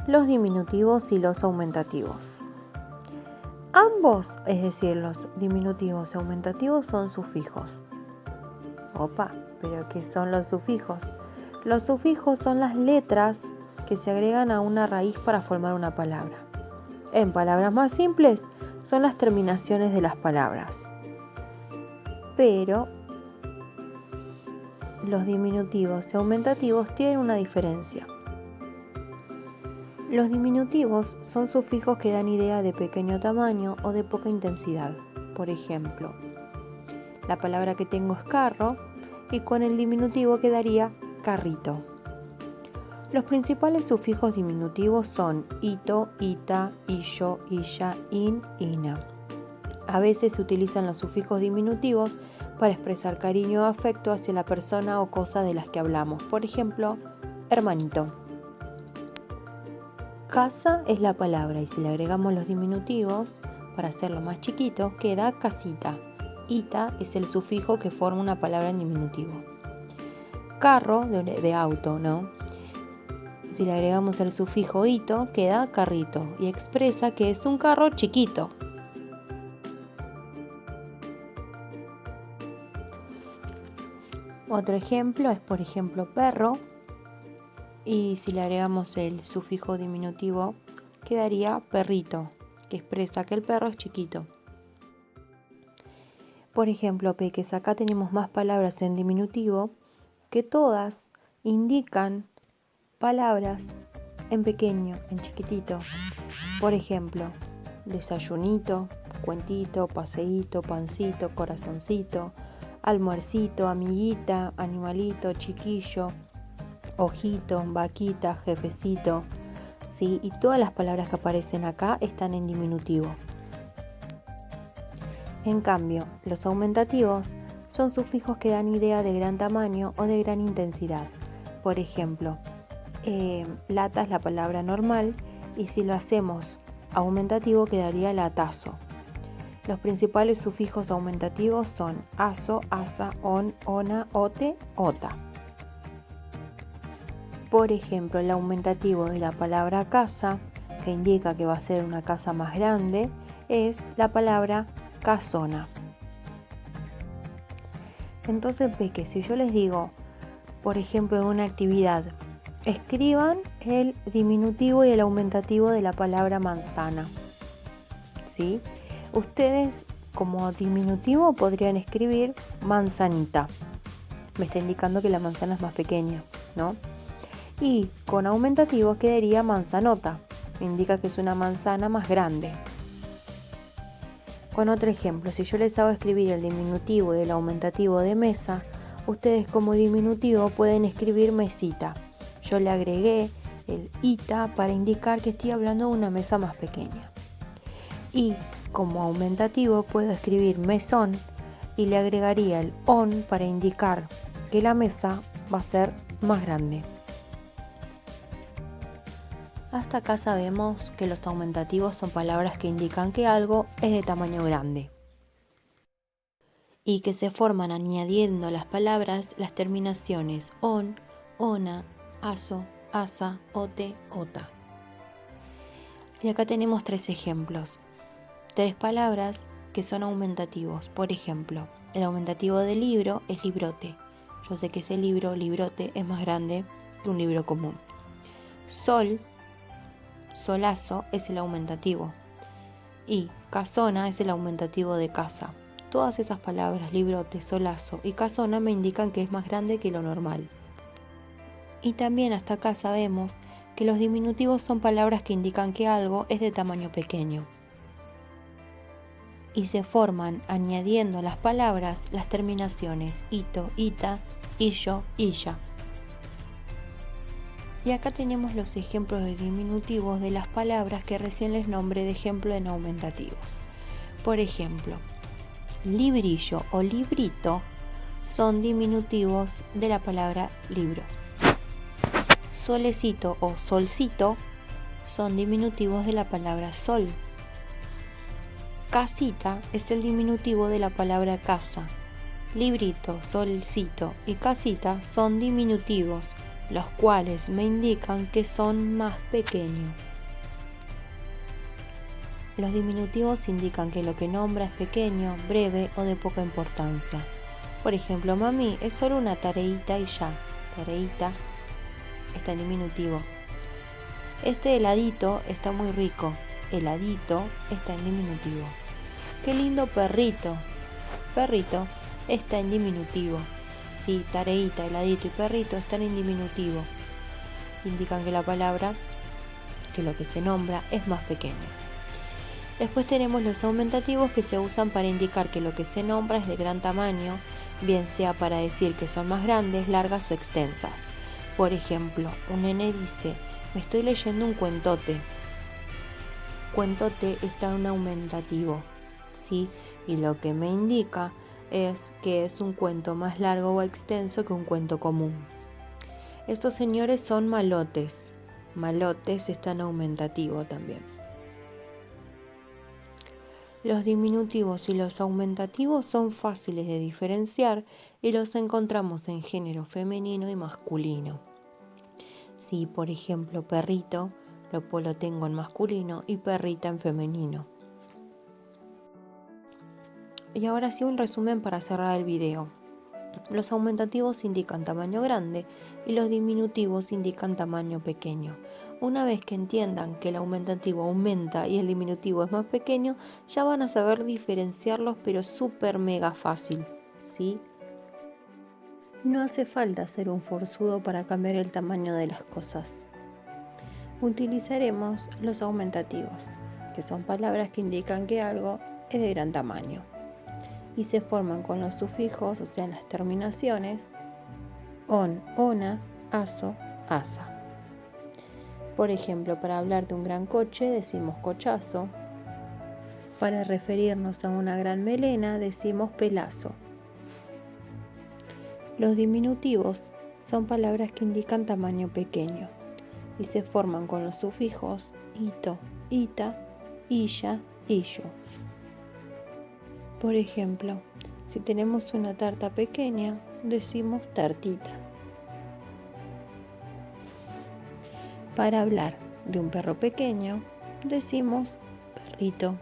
los diminutivos y los aumentativos. Ambos, es decir, los diminutivos y aumentativos, son sufijos. Opa, ¿pero qué son los sufijos? Los sufijos son las letras que se agregan a una raíz para formar una palabra. En palabras más simples, son las terminaciones de las palabras. Pero los diminutivos y aumentativos tienen una diferencia. Los diminutivos son sufijos que dan idea de pequeño tamaño o de poca intensidad. Por ejemplo, la palabra que tengo es carro y con el diminutivo quedaría carrito. Los principales sufijos diminutivos son ito, ita, illo, illa, in, ina. A veces se utilizan los sufijos diminutivos para expresar cariño o afecto hacia la persona o cosa de las que hablamos. Por ejemplo, hermanito. Casa es la palabra y si le agregamos los diminutivos para hacerlo más chiquito queda casita. Ita es el sufijo que forma una palabra en diminutivo. Carro de auto, ¿no? Si le agregamos el sufijo ito queda carrito y expresa que es un carro chiquito. Otro ejemplo es, por ejemplo, perro. Y si le agregamos el sufijo diminutivo, quedaría perrito, que expresa que el perro es chiquito. Por ejemplo, peques, acá tenemos más palabras en diminutivo que todas indican palabras en pequeño, en chiquitito. Por ejemplo, desayunito, cuentito, paseíto, pancito, corazoncito, almuercito, amiguita, animalito, chiquillo, ojito, vaquita, jefecito, ¿sí? Y todas las palabras que aparecen acá están en diminutivo. En cambio, los aumentativos son sufijos que dan idea de gran tamaño o de gran intensidad. Por ejemplo, lata es la palabra normal y si lo hacemos aumentativo quedaría latazo. Los principales sufijos aumentativos son aso, asa, on, ona, ote, ota. Por ejemplo, el aumentativo de la palabra casa, que indica que va a ser una casa más grande, es la palabra casona. Entonces, peque, si yo les digo, por ejemplo, en una actividad, escriban el diminutivo y el aumentativo de la palabra manzana, ¿sí? Ustedes como diminutivo podrían escribir manzanita. Me está indicando que la manzana es más pequeña, ¿no? Y con aumentativo quedaría manzanota. Me indica que es una manzana más grande. Con otro ejemplo, si yo les hago escribir el diminutivo y el aumentativo de mesa, ustedes como diminutivo pueden escribir mesita. Yo le agregué el ita para indicar que estoy hablando de una mesa más pequeña. Y como aumentativo puedo escribir mesón y le agregaría el on para indicar que la mesa va a ser más grande. Hasta acá sabemos que los aumentativos son palabras que indican que algo es de tamaño grande y que se forman añadiendo a las palabras las terminaciones on, ona, aso, asa, ote, ota. Y acá tenemos 3 ejemplos. 3 palabras que son aumentativos. Por ejemplo, el aumentativo de libro es librote. Yo sé que ese libro, librote, es más grande que un libro común. Sol, solazo es el aumentativo. Y casona es el aumentativo de casa. Todas esas palabras, librote, solazo y casona, me indican que es más grande que lo normal. Y también hasta acá sabemos que los diminutivos son palabras que indican que algo es de tamaño pequeño. Y se forman añadiendo a las palabras las terminaciones ito, ita, illo, illa. Y acá tenemos los ejemplos de diminutivos de las palabras que recién les nombré de ejemplo en aumentativos. Por ejemplo, librillo o librito son diminutivos de la palabra libro. Solecito o solcito son diminutivos de la palabra sol. Casita es el diminutivo de la palabra casa. Librito, solcito y casita son diminutivos los cuales me indican que son más pequeños. Los diminutivos indican que lo que nombra es pequeño, breve o de poca importancia. Por ejemplo, mami, es solo una tareita y ya. Tareita está en diminutivo. Este heladito está muy rico. Heladito está en diminutivo. Qué lindo perrito. Perrito está en diminutivo. Sí, tareita, heladito y perrito están en diminutivo. Indican que la palabra, que lo que se nombra, es más pequeño. Después tenemos los aumentativos que se usan para indicar que lo que se nombra es de gran tamaño, bien sea para decir que son más grandes, largas o extensas. Por ejemplo, un nene dice, me estoy leyendo un cuentote. Cuentote está en aumentativo, ¿sí? Y lo que me indica es que es un cuento más largo o extenso que un cuento común. Estos señores son malotes. Malotes está en aumentativo también. Los diminutivos y los aumentativos son fáciles de diferenciar y los encontramos en género femenino y masculino. Si, por ejemplo, perrito, lo tengo en masculino y perrita en femenino. Y ahora sí un resumen para cerrar el video. Los aumentativos indican tamaño grande y los diminutivos indican tamaño pequeño. Una vez que entiendan que el aumentativo aumenta y el diminutivo es más pequeño, ya van a saber diferenciarlos, pero súper mega fácil, ¿sí? No hace falta ser un forzudo para cambiar el tamaño de las cosas. Utilizaremos los aumentativos, que son palabras que indican que algo es de gran tamaño y se forman con los sufijos, o sea, las terminaciones on, ona, aso, asa. Por ejemplo, para hablar de un gran coche decimos cochazo. Para referirnos a una gran melena decimos pelazo. Los diminutivos son palabras que indican tamaño pequeño y se forman con los sufijos ito, ita, illa, illo. Por ejemplo, si tenemos una tarta pequeña, decimos tartita. Para hablar de un perro pequeño, decimos perrito.